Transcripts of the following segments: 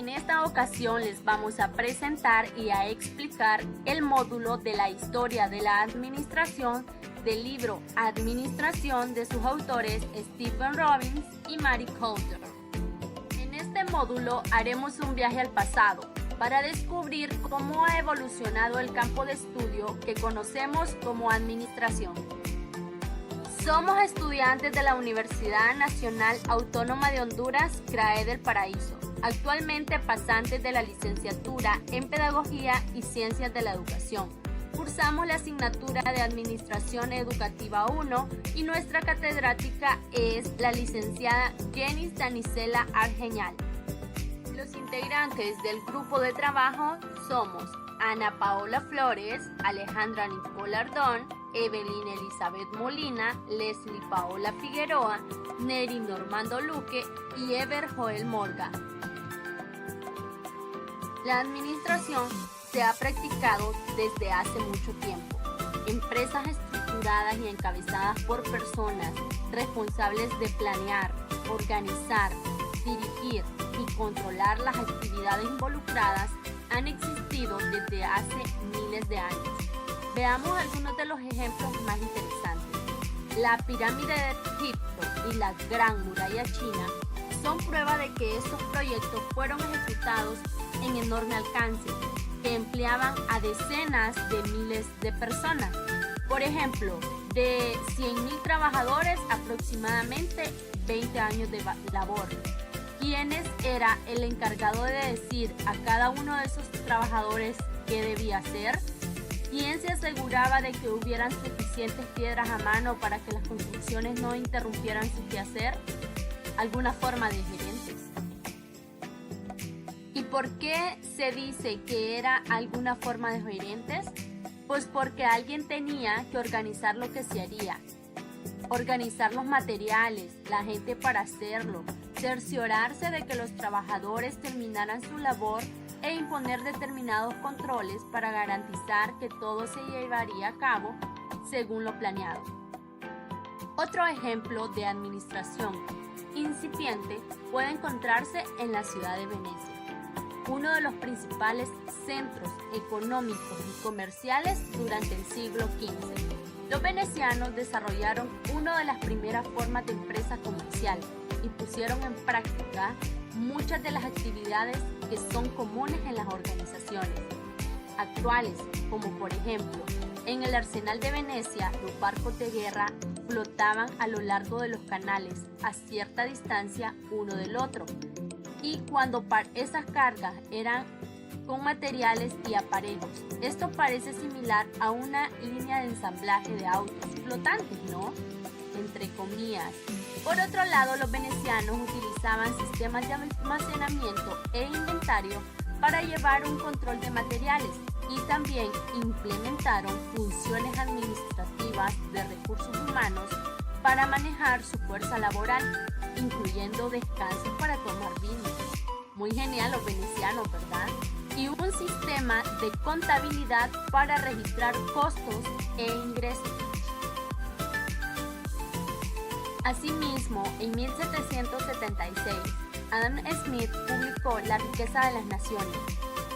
En esta ocasión les vamos a presentar y a explicar el módulo de la historia de la administración del libro Administración de sus autores Stephen Robbins y Mary Coulter. En este módulo haremos un viaje al pasado para descubrir cómo ha evolucionado el campo de estudio que conocemos como administración. Somos estudiantes de la Universidad Nacional Autónoma de Honduras, CRAE del Paraíso, actualmente pasantes de la licenciatura en Pedagogía y Ciencias de la Educación. Cursamos la asignatura de Administración Educativa 1 y nuestra catedrática es la licenciada Jenny Danicela Argeñal. Los integrantes del grupo de trabajo somos Ana Paola Flores, Alejandra Nicole Ardón, Evelyn Elizabeth Molina, Leslie Paola Figueroa, Neri Normando Luque y Ever Joel Morga. La administración se ha practicado desde hace mucho tiempo. Empresas estructuradas y encabezadas por personas responsables de planear, organizar, dirigir y controlar las actividades involucradas han existido desde hace miles de años. Veamos algunos de los ejemplos más interesantes. La pirámide de Egipto y la Gran Muralla China son prueba de que estos proyectos fueron ejecutados en enorme alcance, que empleaban a decenas de miles de personas. Por ejemplo, de 100.000 trabajadores, aproximadamente 20 años de labor. ¿Quién era el encargado de decir a cada uno de esos trabajadores qué debía hacer? ¿Quién se aseguraba de que hubieran suficientes piedras a mano para que las construcciones no interrumpieran su quehacer? ¿Alguna forma de gerentes? ¿Y por qué se dice que era alguna forma de gerentes? Pues porque alguien tenía que organizar lo que se haría, organizar los materiales, la gente para hacerlo, cerciorarse de que los trabajadores terminaran su labor e imponer determinados controles para garantizar que todo se llevaría a cabo según lo planeado. Otro ejemplo de administración incipiente puede encontrarse en la ciudad de Venecia, uno de los principales centros económicos y comerciales durante el siglo XV. Los venecianos desarrollaron una de las primeras formas de empresa comercial y pusieron en práctica muchas de las actividades que son comunes en las organizaciones actuales, como por ejemplo, en el arsenal de Venecia, los barcos de guerra flotaban a lo largo de los canales a cierta distancia uno del otro, y cuando esas cargas eran con materiales y aparejos. Esto parece similar a una línea de ensamblaje de autos flotantes, ¿no? Entre comillas. Por otro lado, los venecianos utilizaban sistemas de almacenamiento e inventario para llevar un control de materiales y también implementaron funciones administrativas de recursos humanos para manejar su fuerza laboral, incluyendo descansos para tomar vino. Muy genial los venecianos, ¿verdad? Y un sistema de contabilidad para registrar costos e ingresos. Asimismo, en 1776, Adam Smith publicó La riqueza de las naciones,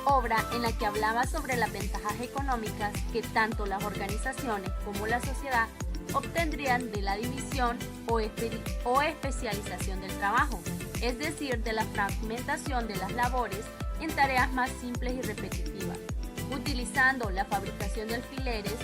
obra en la que hablaba sobre las ventajas económicas que tanto las organizaciones como la sociedad obtendrían de la división o especialización del trabajo, es decir, de la fragmentación de las labores en tareas más simples y repetitivas. Utilizando la fabricación de alfileres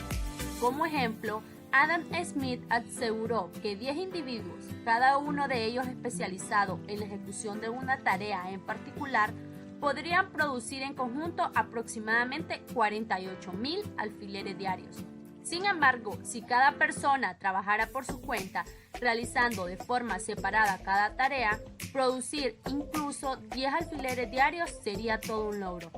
como ejemplo, Adam Smith aseguró que 10 individuos, cada uno de ellos especializado en la ejecución de una tarea en particular, podrían producir en conjunto aproximadamente 48.000 alfileres diarios. Sin embargo, si cada persona trabajara por su cuenta, realizando de forma separada cada tarea, producir incluso 10 alfileres diarios sería todo un logro.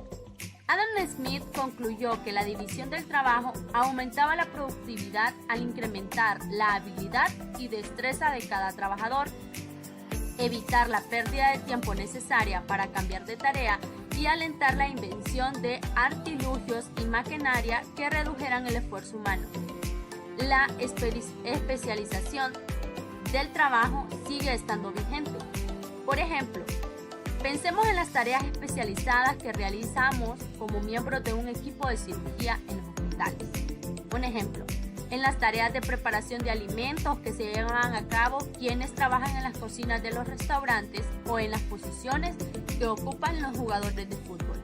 Adam Smith concluyó que la división del trabajo aumentaba la productividad al incrementar la habilidad y destreza de cada trabajador, evitar la pérdida de tiempo necesaria para cambiar de tarea y alentar la invención de artilugios y maquinaria que redujeran el esfuerzo humano. La especialización del trabajo sigue estando vigente. Por ejemplo, Pensemos en las tareas especializadas que realizamos como miembros de un equipo de cirugía en los hospitales. Un ejemplo, en las tareas de preparación de alimentos que se llevan a cabo quienes trabajan en las cocinas de los restaurantes o en las posiciones que ocupan los jugadores de fútbol.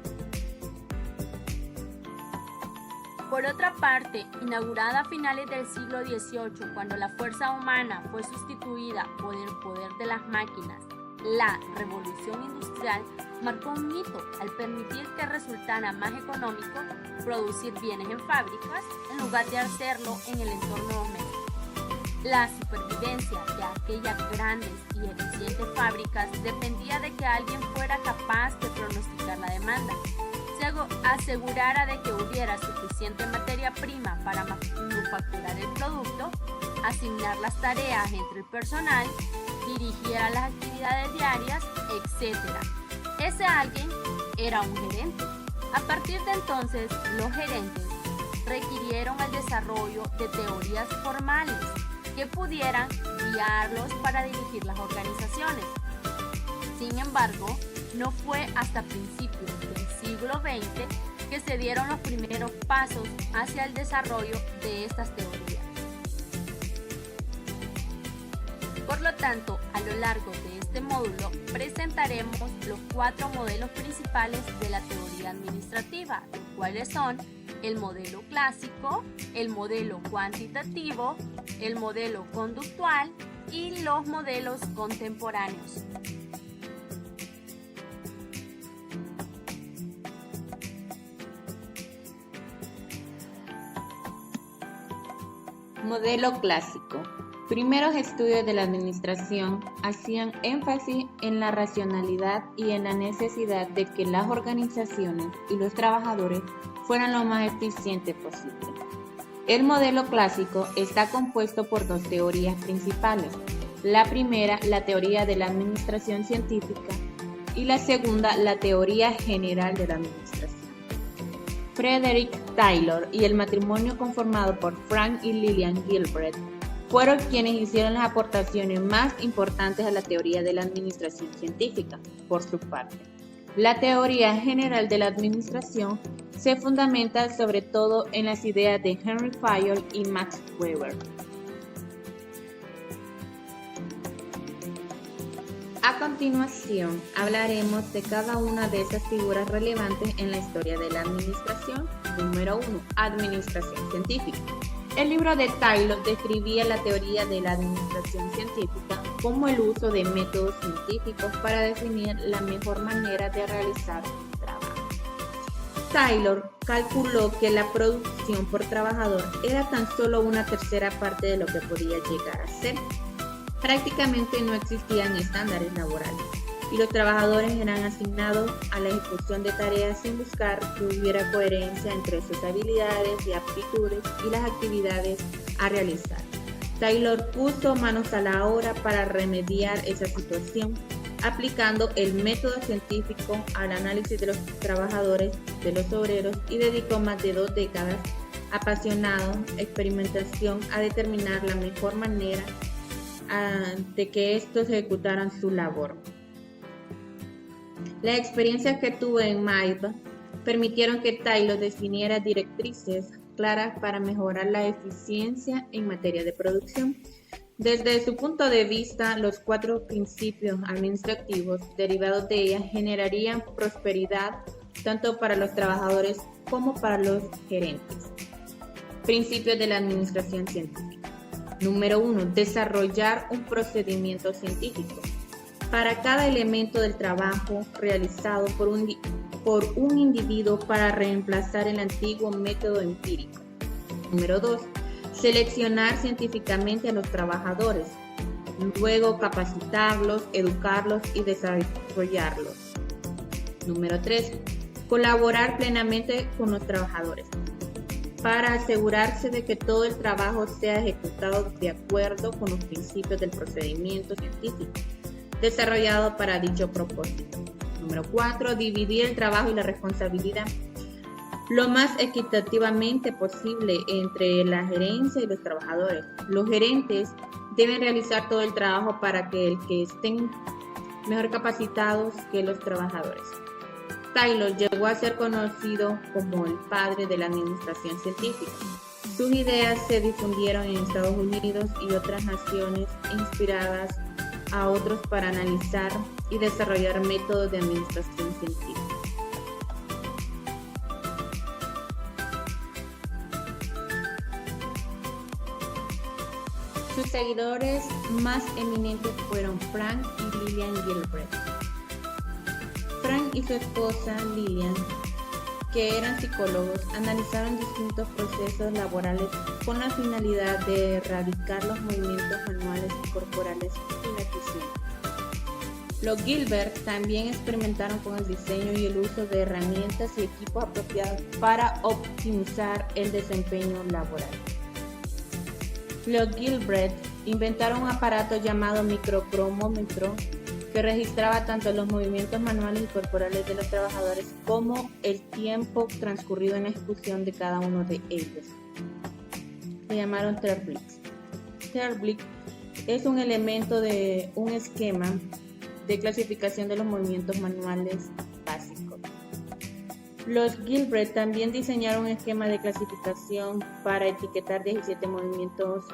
Por otra parte, inaugurada a finales del siglo XVIII, cuando la fuerza humana fue sustituida por el poder de las máquinas, la revolución industrial marcó un hito al permitir que resultara más económico producir bienes en fábricas en lugar de hacerlo en el entorno doméstico. La supervivencia de aquellas grandes y eficientes fábricas dependía de que alguien fuera capaz de pronosticar la demanda, se asegurara de que hubiera suficiente materia prima para manufacturar el producto, asignar las tareas entre el personal, dirigiera las actividades diarias, etc. Ese alguien era un gerente. A partir de entonces, los gerentes requirieron el desarrollo de teorías formales que pudieran guiarlos para dirigir las organizaciones. Sin embargo, no fue hasta principios del siglo XX que se dieron los primeros pasos hacia el desarrollo de estas teorías. Por lo tanto, a lo largo de este módulo presentaremos los 4 modelos principales de la teoría administrativa, los cuales son el modelo clásico, el modelo cuantitativo, el modelo conductual y los modelos contemporáneos. Modelo clásico. Primeros estudios de la administración hacían énfasis en la racionalidad y en la necesidad de que las organizaciones y los trabajadores fueran lo más eficientes posible. El modelo clásico está compuesto por 2 teorías principales. La primera, la teoría de la administración científica, y la segunda, la teoría general de la administración. Frederick Taylor y el matrimonio conformado por Frank y Lillian Gilbreth fueron quienes hicieron las aportaciones más importantes a la teoría de la administración científica. Por su parte, la teoría general de la administración se fundamenta sobre todo en las ideas de Henry Fayol y Max Weber. A continuación, hablaremos de cada una de esas figuras relevantes en la historia de la administración. Número 1. Administración científica. El libro de Taylor describía la teoría de la administración científica como el uso de métodos científicos para definir la mejor manera de realizar un trabajo. Taylor calculó que la producción por trabajador era tan solo una tercera parte de lo que podía llegar a ser. Prácticamente no existían estándares laborales y los trabajadores eran asignados a la ejecución de tareas sin buscar que hubiera coherencia entre sus habilidades y aptitudes y las actividades a realizar. Taylor puso manos a la obra para remediar esa situación, aplicando el método científico al análisis de los trabajadores, de los obreros, y dedicó más de 2 décadas apasionado experimentación a determinar la mejor manera de que estos ejecutaran su labor. Las experiencias que tuvo en Maida permitieron que Taylor definiera directrices claras para mejorar la eficiencia en materia de producción. Desde su punto de vista, los 4 principios administrativos derivados de ella generarían prosperidad tanto para los trabajadores como para los gerentes. Principios de la administración científica. Número 1. Desarrollar un procedimiento científico. Para cada elemento del trabajo realizado por un individuo para reemplazar el antiguo método empírico. Número 2. Seleccionar científicamente a los trabajadores. Luego capacitarlos, educarlos y desarrollarlos. Número 3. Colaborar plenamente con los trabajadores para asegurarse de que todo el trabajo sea ejecutado de acuerdo con los principios del procedimiento científico desarrollado para dicho propósito. Número 4. Dividir el trabajo y la responsabilidad lo más equitativamente posible entre la gerencia y los trabajadores. Los gerentes deben realizar todo el trabajo para que el que estén mejor capacitados que los trabajadores. Taylor llegó a ser conocido como el padre de la administración científica. Sus ideas se difundieron en Estados Unidos y otras naciones, inspiradas a otros para analizar y desarrollar métodos de administración científica. Sus seguidores más eminentes fueron Frank y Lillian Gilbreth. Frank y su esposa Lillian, que eran psicólogos, analizaron distintos procesos laborales con la finalidad de erradicar los movimientos manuales y corporales ineficientes. Los Gilbert también experimentaron con el diseño y el uso de herramientas y equipos apropiados para optimizar el desempeño laboral. Los Gilbreth inventaron un aparato llamado microcromómetro que registraba tanto los movimientos manuales y corporales de los trabajadores como el tiempo transcurrido en la ejecución de cada uno de ellos. Se llamaron Terbliks. Terblik es un elemento de un esquema de clasificación de los movimientos manuales básicos. Los Gilbreth también diseñaron un esquema de clasificación para etiquetar 17 movimientos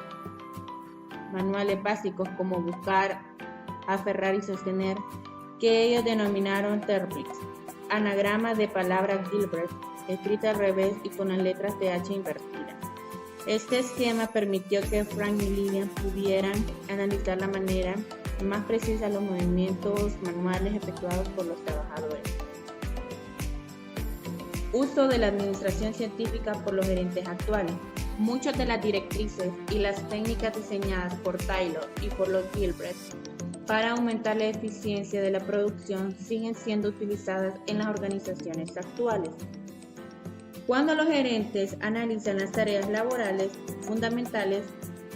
manuales básicos como buscar, aferrar y sostener, que ellos denominaron Terbliks, anagrama de palabra Gilbreth, escrita al revés y con las letras de H invertidas. Este esquema permitió que Frank y Lillian pudieran analizar la manera más precisa los movimientos manuales efectuados por los trabajadores. Uso de la administración científica por los gerentes actuales. Muchas de las directrices y las técnicas diseñadas por Taylor y por los Gilbreth para aumentar la eficiencia de la producción siguen siendo utilizadas en las organizaciones actuales. Cuando los gerentes analizan las tareas laborales fundamentales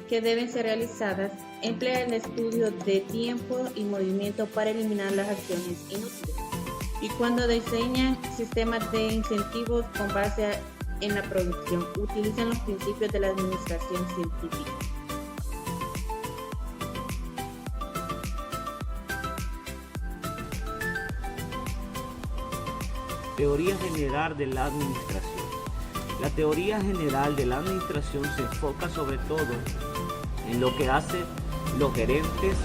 que deben ser realizadas, emplean el estudio de tiempo y movimiento para eliminar las acciones inútiles. Y cuando diseñan sistemas de incentivos con base en la producción, utilizan los principios de la administración científica. Teoría general de la administración. La teoría general de la administración se enfoca sobre todo en lo que hacen los gerentes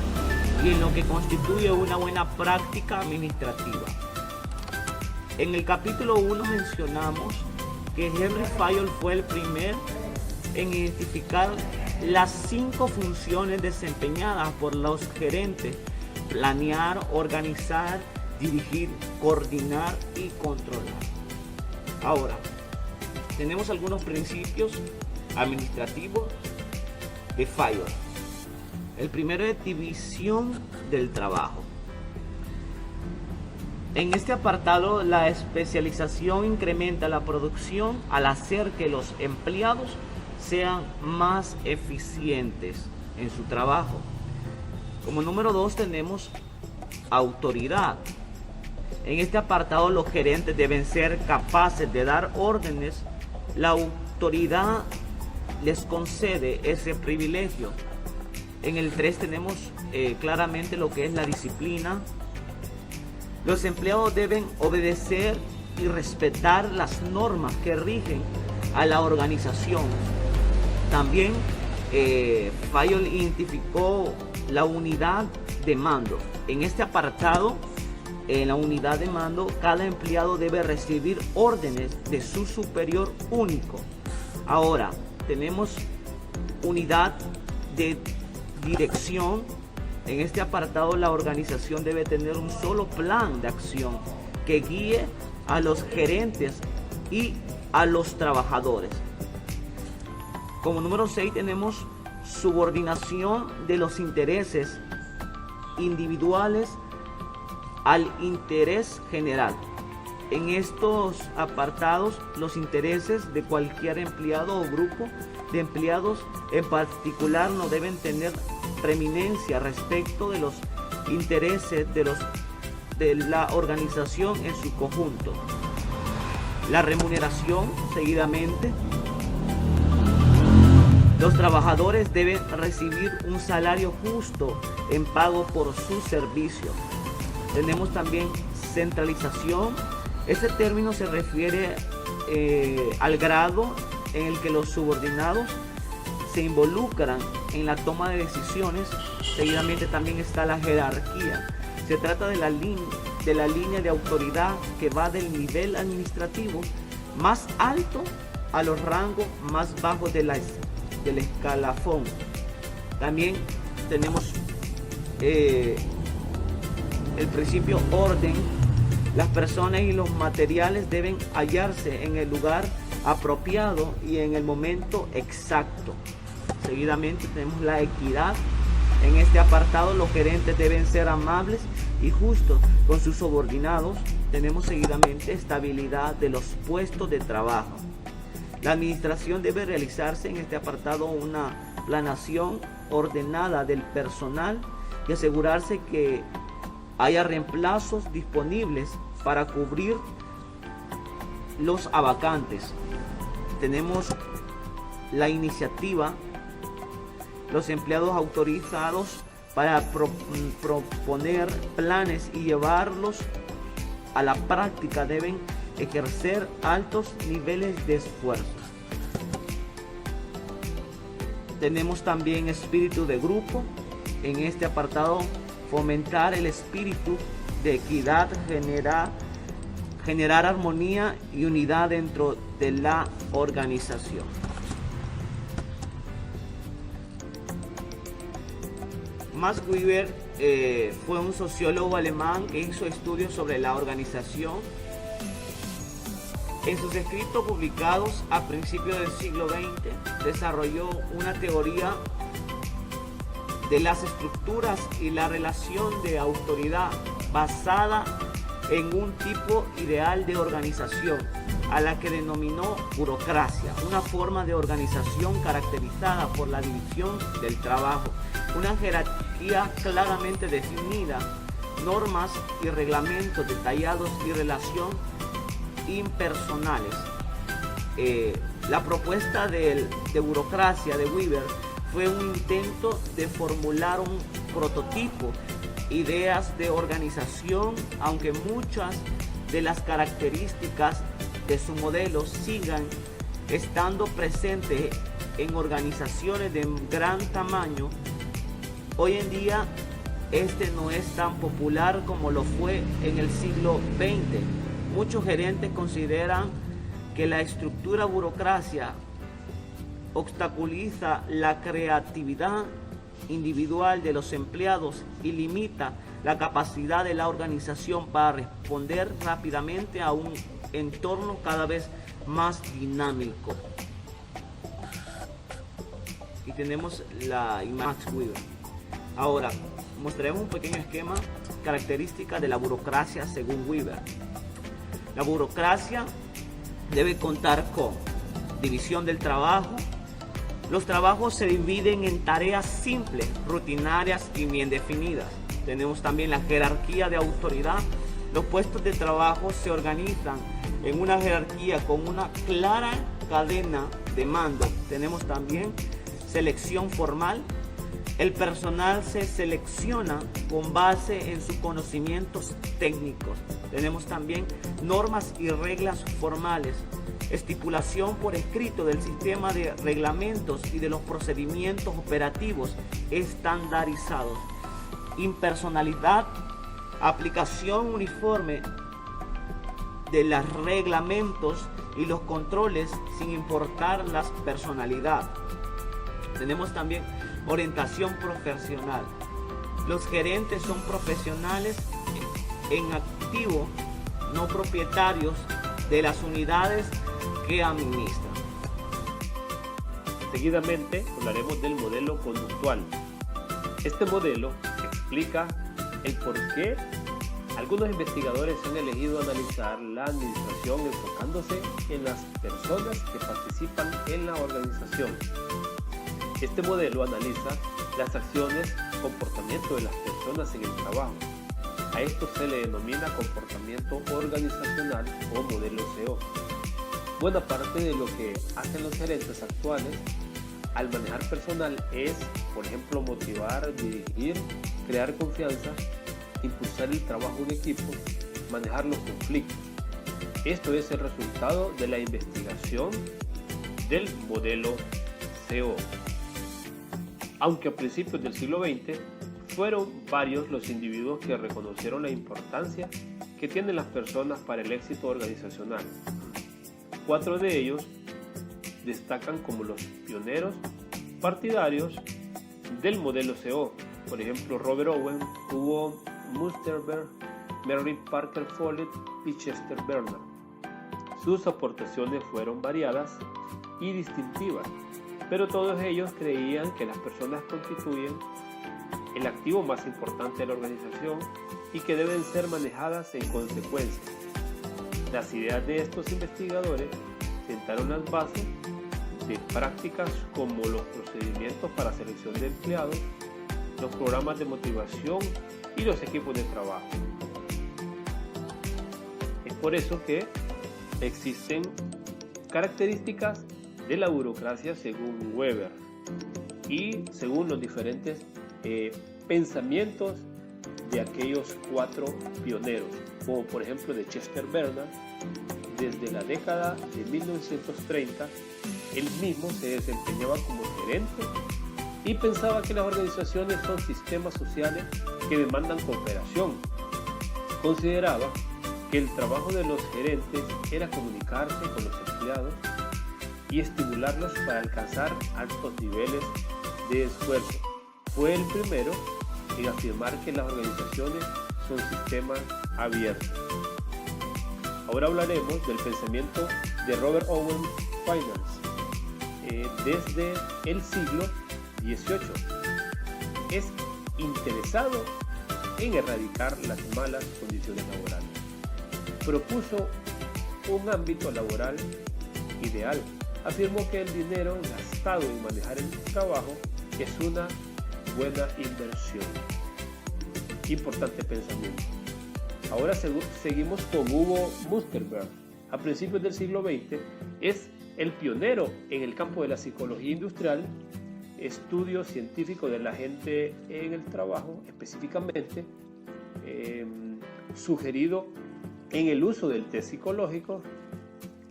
y en lo que constituye una buena práctica administrativa. En el capítulo 1 mencionamos que Henry Fayol fue el primero en identificar las 5 funciones desempeñadas por los gerentes: planear, organizar, dirigir, coordinar y controlar. Ahora, tenemos algunos principios administrativos de Fayol. El primero es división del trabajo. En este apartado, la especialización incrementa la producción al hacer que los empleados sean más eficientes en su trabajo. Como número 2 tenemos autoridad. En este apartado, los gerentes deben ser capaces de dar órdenes. La autoridad les concede ese privilegio. En el 3 tenemos claramente lo que es la disciplina. Los empleados deben obedecer y respetar las normas que rigen a la organización. También Fayol identificó la unidad de mando. En este apartado, en la unidad de mando, cada empleado debe recibir órdenes de su superior único. Ahora, tenemos unidad de dirección. En este apartado, la organización debe tener un solo plan de acción que guíe a los gerentes y a los trabajadores. Como número 6 tenemos subordinación de los intereses individuales al interés general. En estos apartados, los intereses de cualquier empleado o grupo de empleados en particular no deben tener preeminencia respecto de los intereses de la organización en su conjunto. La remuneración, seguidamente. Los trabajadores deben recibir un salario justo en pago por su servicio. Tenemos también centralización. Ese término se refiere al grado en el que los subordinados se involucran en la toma de decisiones. Seguidamente también está la jerarquía. Se trata de la línea de autoridad que va del nivel administrativo más alto a los rangos más bajos del escalafón. También tenemos el principio orden. Las personas y los materiales deben hallarse en el lugar apropiado y en el momento exacto. Seguidamente tenemos la equidad. En este apartado los gerentes deben ser amables y justos con sus subordinados. Tenemos seguidamente estabilidad de los puestos de trabajo. La administración debe realizarse en este apartado una planeación ordenada del personal y asegurarse que haya reemplazos disponibles para cubrir los vacantes. Tenemos la iniciativa. Los empleados autorizados para proponer planes y llevarlos a la práctica deben ejercer altos niveles de esfuerzo. Tenemos también espíritu de grupo. En este apartado, fomentar el espíritu de equidad, generar armonía y unidad dentro de la organización. Max Weber fue un sociólogo alemán que hizo estudios sobre la organización. En sus escritos publicados a principios del siglo XX, desarrolló una teoría de las estructuras y la relación de autoridad basada en un tipo ideal de organización, a la que denominó burocracia, una forma de organización caracterizada por la división del trabajo, una jerarquía claramente definida, normas y reglamentos detallados y relación impersonales. La propuesta de burocracia de Weber fue un intento de formular un prototipo, ideas de organización, aunque muchas de las características de su modelo sigan estando presentes en organizaciones de gran tamaño. Hoy en día este no es tan popular como lo fue en el siglo XX. Muchos gerentes consideran que la estructura burocracia obstaculiza la creatividad individual de los empleados y limita la capacidad de la organización para responder rápidamente a un entorno cada vez más dinámico. Y tenemos la Max Weber. Ahora mostraremos un pequeño esquema característica de la burocracia según Weber. La burocracia debe contar con división del trabajo. Los trabajos se dividen en tareas simples, rutinarias y bien definidas. Tenemos también la jerarquía de autoridad. Los puestos de trabajo se organizan en una jerarquía con una clara cadena de mando. Tenemos también selección formal. El personal se selecciona con base en sus conocimientos técnicos. Tenemos también normas y reglas formales. Estipulación por escrito del sistema de reglamentos y de los procedimientos operativos estandarizados. Impersonalidad, aplicación uniforme de los reglamentos y los controles sin importar la personalidad. Tenemos también orientación profesional. Los gerentes son profesionales en activo, no propietarios de las unidades que administran. Seguidamente hablaremos del modelo conductual. Este modelo explica el por qué algunos investigadores han elegido analizar la administración enfocándose en las personas que participan en la organización. Este modelo analiza las acciones y comportamiento de las personas en el trabajo. A esto se le denomina comportamiento organizacional o modelo CO. Buena parte de lo que hacen los gerentes actuales al manejar personal es, por ejemplo, motivar, dirigir, crear confianza, impulsar el trabajo en equipo, manejar los conflictos. Esto es el resultado de la investigación del modelo CO. Aunque a principios del siglo XX fueron varios los individuos que reconocieron la importancia que tienen las personas para el éxito organizacional. 4 de ellos destacan como los pioneros partidarios del modelo CO. Por ejemplo, Robert Owen, Hugo Musterberg, Merritt Parker Follett y Chester Bernard. Sus aportaciones fueron variadas y distintivas, pero todos ellos creían que las personas constituyen el activo más importante de la organización y que deben ser manejadas en consecuencia. Las ideas de estos investigadores sentaron las bases de prácticas como los procedimientos para selección de empleados, los programas de motivación y los equipos de trabajo. Es por eso que existen características de la burocracia según Weber y según los diferentes pensamientos de aquellos 4 pioneros, como por ejemplo de Chester Bernard. Desde la década de 1930, él mismo se desempeñaba como gerente y pensaba que las organizaciones son sistemas sociales que demandan cooperación. Consideraba que el trabajo de los gerentes era comunicarse con los empleados y estimularlos para alcanzar altos niveles de esfuerzo. Fue el primero en afirmar que las organizaciones son sistemas abiertos. Ahora hablaremos del pensamiento de Robert Owen Finance desde el siglo XVIII. Es interesado en erradicar las malas condiciones laborales. Propuso un ámbito laboral ideal. Afirmó que el dinero gastado en manejar el trabajo es una buena inversión. Importante pensamiento. Ahora seguimos con Hugo Musterberg. A principios del siglo XX es el pionero en el campo de la psicología industrial, estudio científico de la gente en el trabajo, específicamente sugerido en el uso del test psicológico,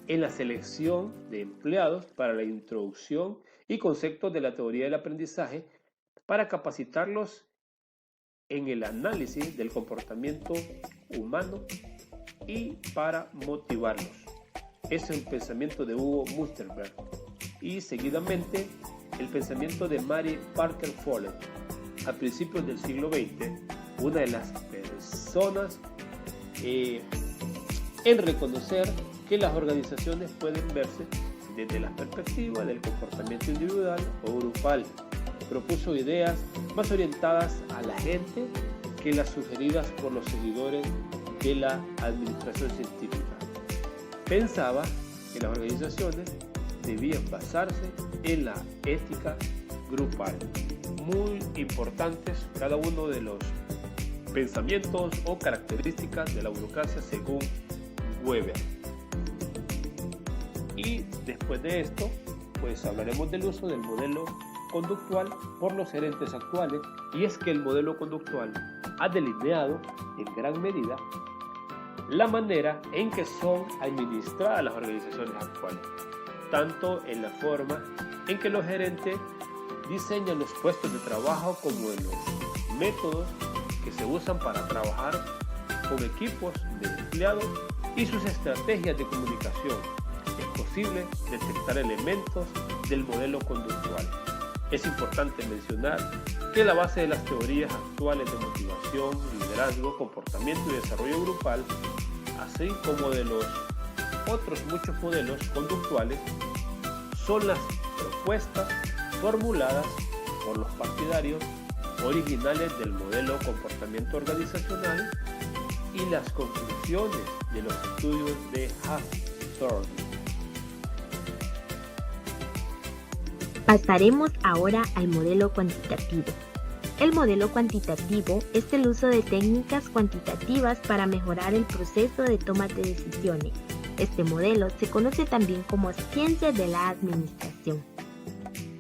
en la selección de empleados para la introducción y conceptos de la teoría del aprendizaje para capacitarlos en el análisis del comportamiento humano y para motivarlos. Es el pensamiento de Hugo Musterberg y seguidamente el pensamiento de Mary Parker Follett. A principios del siglo XX, una de las personas en reconocer que las organizaciones pueden verse desde la perspectiva del comportamiento individual o grupal. Propuso ideas más orientadas a la gente que las sugeridas por los seguidores de la administración científica. Pensaba que las organizaciones debían basarse en la ética grupal. Muy importantes cada uno de los pensamientos o características de la burocracia según Weber. Y después de esto, pues hablaremos del uso del modelo conductual por los gerentes actuales, y es que el modelo conductual ha delineado en gran medida la manera en que son administradas las organizaciones actuales, tanto en la forma en que los gerentes diseñan los puestos de trabajo como en los métodos que se usan para trabajar con equipos de empleados y sus estrategias de comunicación. Es posible detectar elementos del modelo conductual. Es importante mencionar que la base de las teorías actuales de motivación, liderazgo, comportamiento y desarrollo grupal, así como de los otros muchos modelos conductuales, son las propuestas formuladas por los partidarios originales del modelo comportamiento organizacional y las conclusiones de los estudios de Hawthorne. Pasaremos ahora al modelo cuantitativo. El modelo cuantitativo es el uso de técnicas cuantitativas para mejorar el proceso de toma de decisiones. Este modelo se conoce también como ciencia de la administración.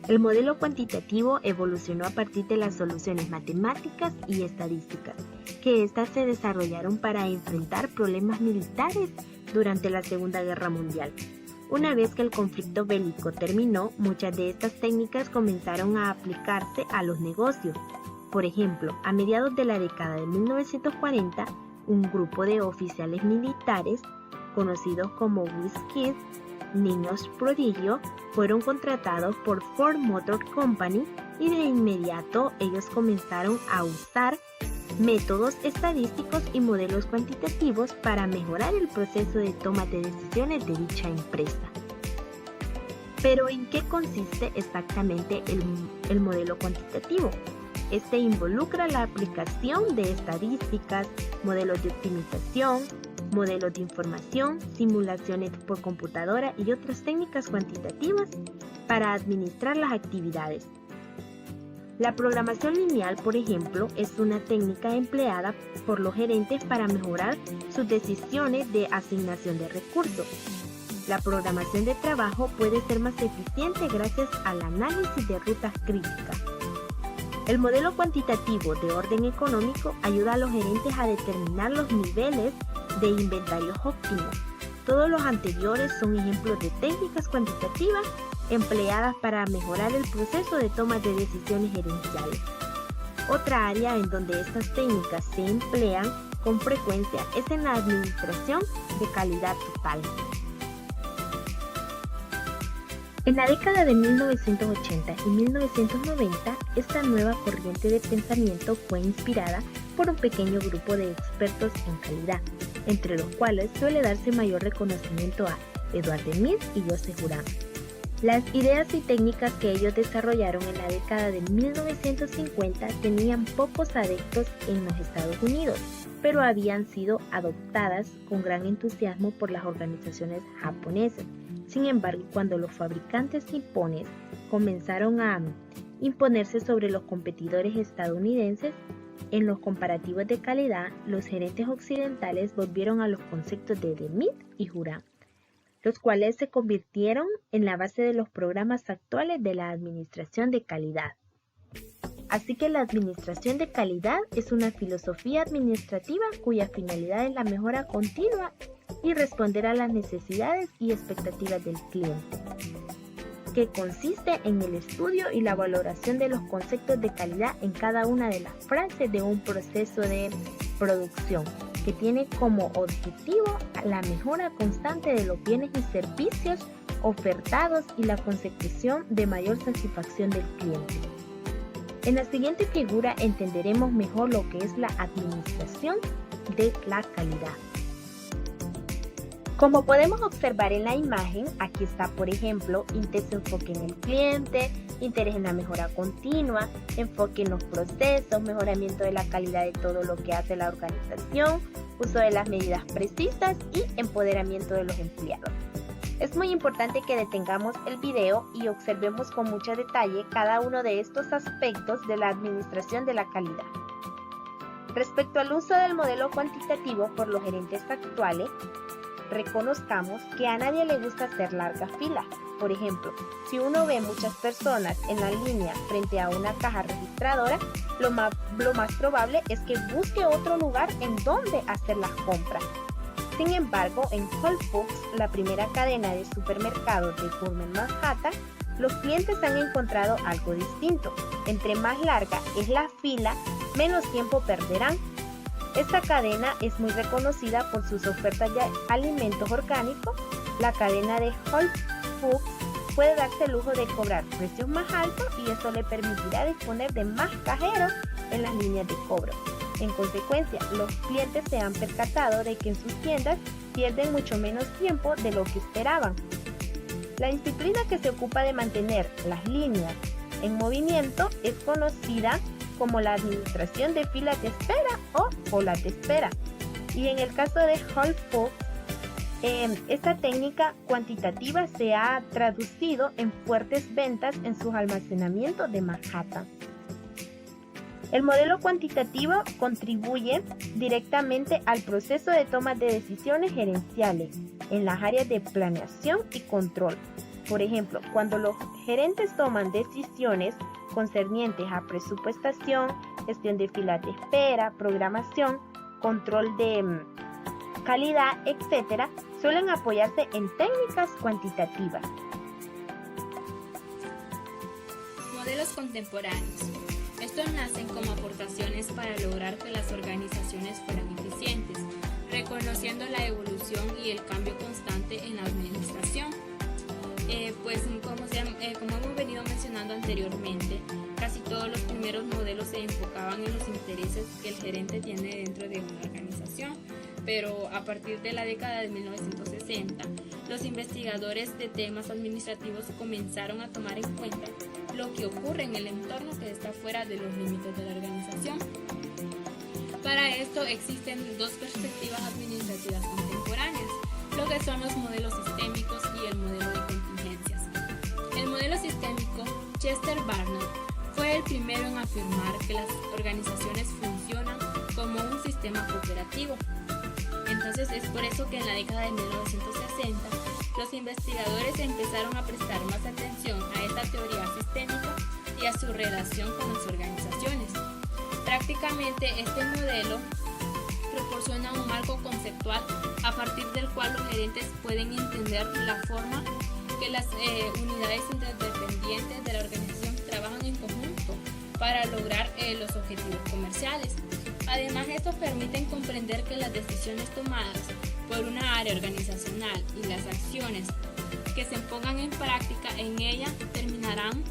El modelo cuantitativo evolucionó a partir de las soluciones matemáticas y estadísticas que éstas se desarrollaron para enfrentar problemas militares durante la Segunda Guerra Mundial. Una vez que el conflicto bélico terminó, muchas de estas técnicas comenzaron a aplicarse a los negocios. Por ejemplo, a mediados de la década de 1940, un grupo de oficiales militares, conocidos como Whiz-Kids, niños prodigio, fueron contratados por Ford Motor Company y de inmediato ellos comenzaron a usar métodos estadísticos y modelos cuantitativos para mejorar el proceso de toma de decisiones de dicha empresa. Pero ¿en qué consiste exactamente el modelo cuantitativo? Este involucra la aplicación de estadísticas, modelos de optimización, modelos de información, simulaciones por computadora y otras técnicas cuantitativas para administrar las actividades. La programación lineal, por ejemplo, es una técnica empleada por los gerentes para mejorar sus decisiones de asignación de recursos. La programación de trabajo puede ser más eficiente gracias al análisis de rutas críticas. El modelo cuantitativo de orden económico ayuda a los gerentes a determinar los niveles de inventarios óptimos. Todos los anteriores son ejemplos de técnicas cuantitativas empleadas para mejorar el proceso de toma de decisiones gerenciales. Otra área en donde estas técnicas se emplean con frecuencia es en la administración de calidad total. En la década de 1980 y 1990, esta nueva corriente de pensamiento fue inspirada por un pequeño grupo de expertos en calidad, entre los cuales suele darse mayor reconocimiento a Edward Deming y Joseph Juran. Las ideas y técnicas que ellos desarrollaron en la década de 1950 tenían pocos adeptos en los Estados Unidos, pero habían sido adoptadas con gran entusiasmo por las organizaciones japonesas. Sin embargo, cuando los fabricantes nipones comenzaron a imponerse sobre los competidores estadounidenses en los comparativos de calidad, los gerentes occidentales volvieron a los conceptos de Deming y Juran, los cuales se convirtieron en la base de los programas actuales de la administración de calidad. Así que la administración de calidad es una filosofía administrativa cuya finalidad es la mejora continua y responder a las necesidades y expectativas del cliente, que consiste en el estudio y la valoración de los conceptos de calidad en cada una de las fases de un proceso de producción, que tiene como objetivo la mejora constante de los bienes y servicios ofertados y la consecución de mayor satisfacción del cliente. En la siguiente figura entenderemos mejor lo que es la administración de la calidad. Como podemos observar en la imagen, aquí está, por ejemplo, intenso enfoque en el cliente, interés en la mejora continua, enfoque en los procesos, mejoramiento de la calidad de todo lo que hace la organización, uso de las medidas precisas y empoderamiento de los empleados. Es muy importante que detengamos el video y observemos con mucho detalle cada uno de estos aspectos de la administración de la calidad. Respecto al uso del modelo cuantitativo por los gerentes actuales, reconozcamos que a nadie le gusta hacer largas filas. Por ejemplo, si uno ve muchas personas en la línea frente a una caja registradora, lo más probable es que busque otro lugar en donde hacer las compras. Sin embargo, en Whole Foods, la primera cadena de supermercados de Pullman Manhattan, los clientes han encontrado algo distinto. Entre más larga es la fila, menos tiempo perderán. Esta cadena es muy reconocida por sus ofertas de alimentos orgánicos. La cadena de Whole Foods puede darse el lujo de cobrar precios más altos y eso le permitirá disponer de más cajeros en las líneas de cobro. En consecuencia, los clientes se han percatado de que en sus tiendas pierden mucho menos tiempo de lo que esperaban. La disciplina que se ocupa de mantener las líneas en movimiento es conocida como la administración de filas de espera o colas de espera. Y en el caso de Whole Foods, esta técnica cuantitativa se ha traducido en fuertes ventas en sus almacenamientos de Manhattan. El modelo cuantitativo contribuye directamente al proceso de toma de decisiones gerenciales en las áreas de planeación y control. Por ejemplo, cuando los gerentes toman decisiones concernientes a presupuestación, gestión de filas de espera, programación, control de calidad, etc., suelen apoyarse en técnicas cuantitativas. Modelos contemporáneos. Estos nacen como aportaciones para lograr que las organizaciones fueran eficientes, reconociendo la evolución y el cambio constante en la administración. Como hemos venido mencionando anteriormente, casi todos los primeros modelos se enfocaban en los intereses que el gerente tiene dentro de una organización, pero a partir de la década de 1960, los investigadores de temas administrativos comenzaron a tomar en cuenta lo que ocurre en el entorno que está fuera de los límites de la organización. Para esto existen dos perspectivas administrativas contemporáneas, lo que son los modelos sistémicos y el modelo de contingencias. El modelo sistémico, Chester Barnard, fue el primero en afirmar que las organizaciones funcionan como un sistema cooperativo. Entonces es por eso que en la década de 1960 los investigadores empezaron a prestar más atención a esta teoría sistémica y a su relación con las organizaciones. Prácticamente este modelo proporciona un marco conceptual a partir del cual los gerentes pueden entender la forma que las unidades interdependientes de la organización trabajan en conjunto para lograr los objetivos comerciales. Además, estos permiten comprender que las decisiones tomadas por una área organizacional y las acciones que se pongan en práctica en ella terminarán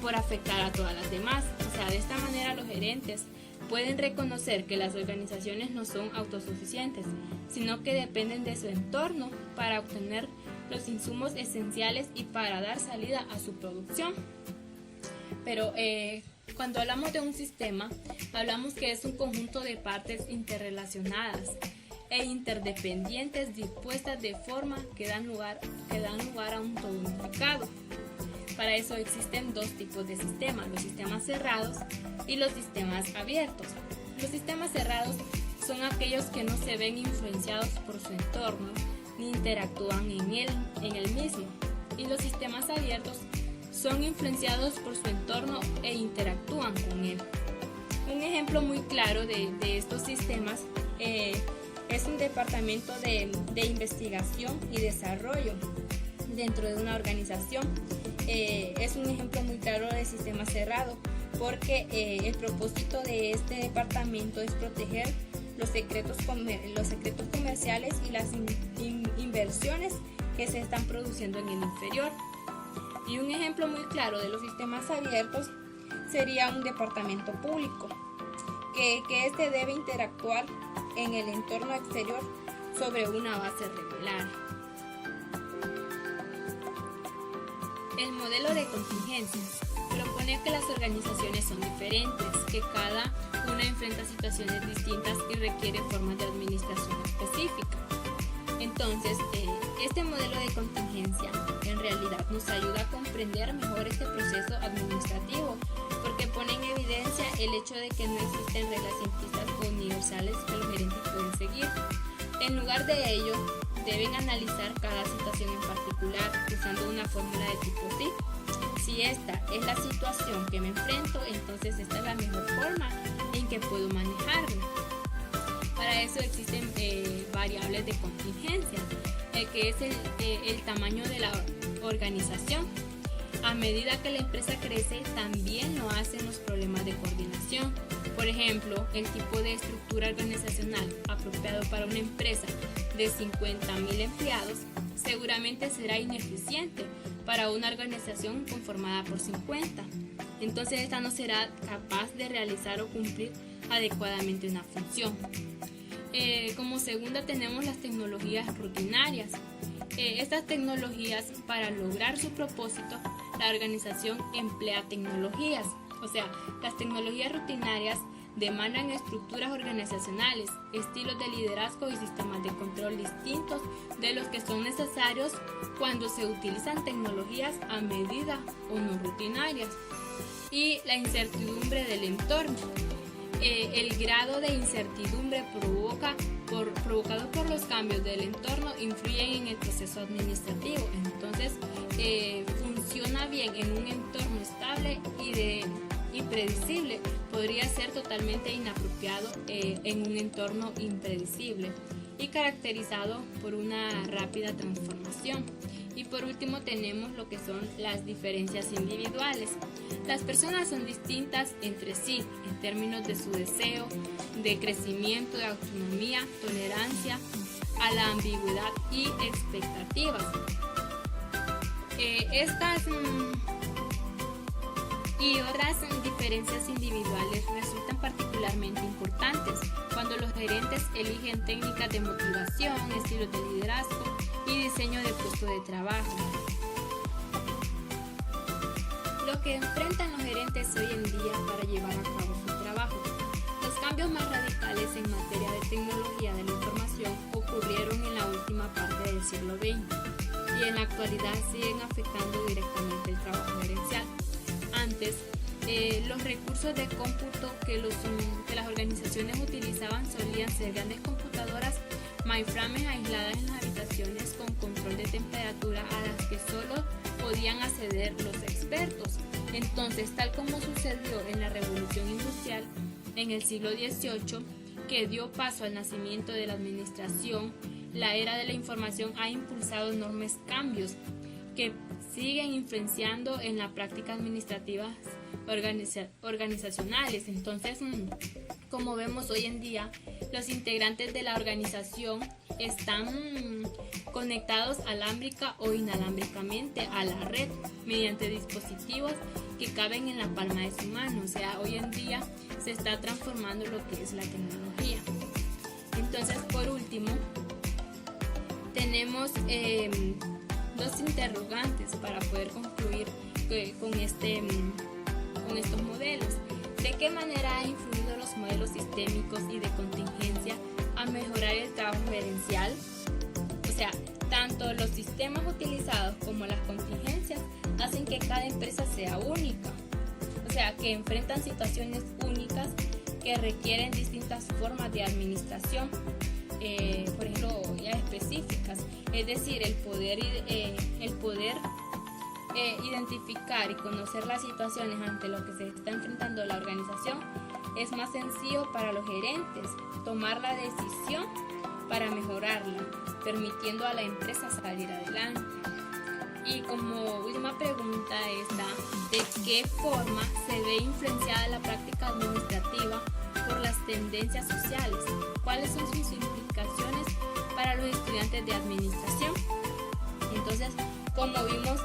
por afectar a todas las demás. O sea, de esta manera los gerentes pueden reconocer que las organizaciones no son autosuficientes, sino que dependen de su entorno para obtener los insumos esenciales y para dar salida a su producción. Pero cuando hablamos de un sistema, hablamos que es un conjunto de partes interrelacionadas e interdependientes dispuestas de forma que dan lugar a un todo unificado. Para eso existen dos tipos de sistemas, los sistemas cerrados y los sistemas abiertos. Los sistemas cerrados son aquellos que no se ven influenciados por su entorno ni interactúan en el mismo, y los sistemas abiertos son influenciados por su entorno e interactúan con él. Un ejemplo muy claro de estos sistemas es un departamento de investigación y desarrollo dentro de una organización. Es un ejemplo muy claro de sistema cerrado porque el propósito de este departamento es proteger los secretos comerciales y las inversiones que se están produciendo en el inferior. Y un ejemplo muy claro de los sistemas abiertos sería un departamento público, que este debe interactuar en el entorno exterior sobre una base regular. El modelo de contingencias propone que las organizaciones son diferentes, que cada una enfrenta situaciones distintas y requiere formas de administración específicas. Entonces, este modelo de contingencia en realidad nos ayuda a comprender mejor este proceso administrativo, porque pone en evidencia el hecho de que no existen reglas simplistas o universales que los gerentes pueden seguir. En lugar de ello, deben analizar cada situación en particular usando una fórmula de tipo sí. Si esta es la situación que me enfrento, entonces esta es la mejor forma en que puedo manejarla. Para eso existen variables de contingencia, que es el tamaño de la organización. A medida que la empresa crece, también lo hacen los problemas de coordinación. Por ejemplo, el tipo de estructura organizacional apropiado para una empresa de 50,000 empleados seguramente será ineficiente para una organización conformada por 50. Entonces esta no será capaz de realizar o cumplir adecuadamente una función. Como segunda tenemos las tecnologías rutinarias. Estas tecnologías, para lograr su propósito, la organización emplea tecnologías. O sea, las tecnologías rutinarias demandan estructuras organizacionales, estilos de liderazgo y sistemas de control distintos de los que son necesarios cuando se utilizan tecnologías a medida o no rutinarias. Y la incertidumbre del entorno. El grado de incertidumbre provocado por los cambios del entorno influyen en el proceso administrativo. Entonces, funciona bien en un entorno estable y de impredecible podría ser totalmente inapropiado en un entorno impredecible y caracterizado por una rápida transformación. Y por último tenemos lo que son las diferencias individuales. Las personas son distintas entre sí en términos de su deseo, de crecimiento, de autonomía, tolerancia a la ambigüedad y expectativas. Estas y otras diferencias individuales resultan particularmente importantes cuando los gerentes eligen técnicas de motivación, estilos de liderazgo y diseño de puesto de trabajo. Lo que enfrentan los gerentes hoy en día para llevar a cabo su trabajo. Los cambios más radicales en materia de tecnología de la información ocurrieron en la última parte del siglo XX y en la actualidad siguen afectando directamente el trabajo gerencial. Antes, los recursos de cómputo que las organizaciones utilizaban solían ser grandes computadoras mainframes aisladas en las habitaciones con control de temperatura a las que solo podían acceder los expertos. Entonces, tal como sucedió en la Revolución Industrial en el siglo XVIII, que dio paso al nacimiento de la administración, la era de la información ha impulsado enormes cambios que siguen influenciando en la práctica administrativas organizacionales. Entonces, como vemos hoy en día, los integrantes de la organización están conectados alámbrica o inalámbricamente a la red mediante dispositivos que caben en la palma de su mano. O sea, hoy en día se está transformando lo que es la tecnología. Entonces, por último, tenemos dos interrogantes para poder concluir con estos modelos. ¿De qué manera han influido los modelos sistémicos y de contingencia a mejorar el trabajo gerencial? O sea, tanto los sistemas utilizados como las contingencias hacen que cada empresa sea única. O sea, que enfrentan situaciones únicas que requieren distintas formas de administración, por ejemplo, ya específicas. Es decir, el poder identificar y conocer las situaciones ante lo que se está enfrentando la organización es más sencillo para los gerentes tomar la decisión para mejorarla, permitiendo a la empresa salir adelante. Y como última pregunta está, ¿de qué forma se ve influenciada la práctica administrativa por las tendencias sociales? ¿Cuáles son sus implicaciones para los estudiantes de administración? Entonces, como vimos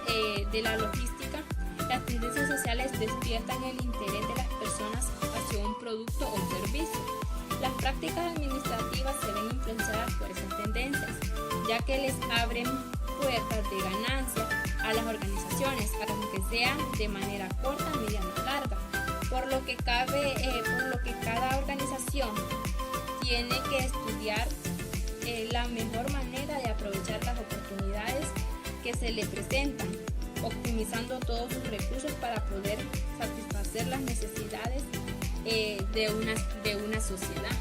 de la logística, las tendencias sociales despiertan el interés de las personas hacia un producto o servicio. Las prácticas administrativas se ven influenciadas por esas tendencias, ya que les abren puertas de ganancia a las organizaciones, aunque sean de manera corta, mediana o larga, por lo que cada organización tiene que estudiar la mejor manera de aprovechar las oportunidades que se le presentan, optimizando todos sus recursos para poder satisfacer las necesidades de una sociedad.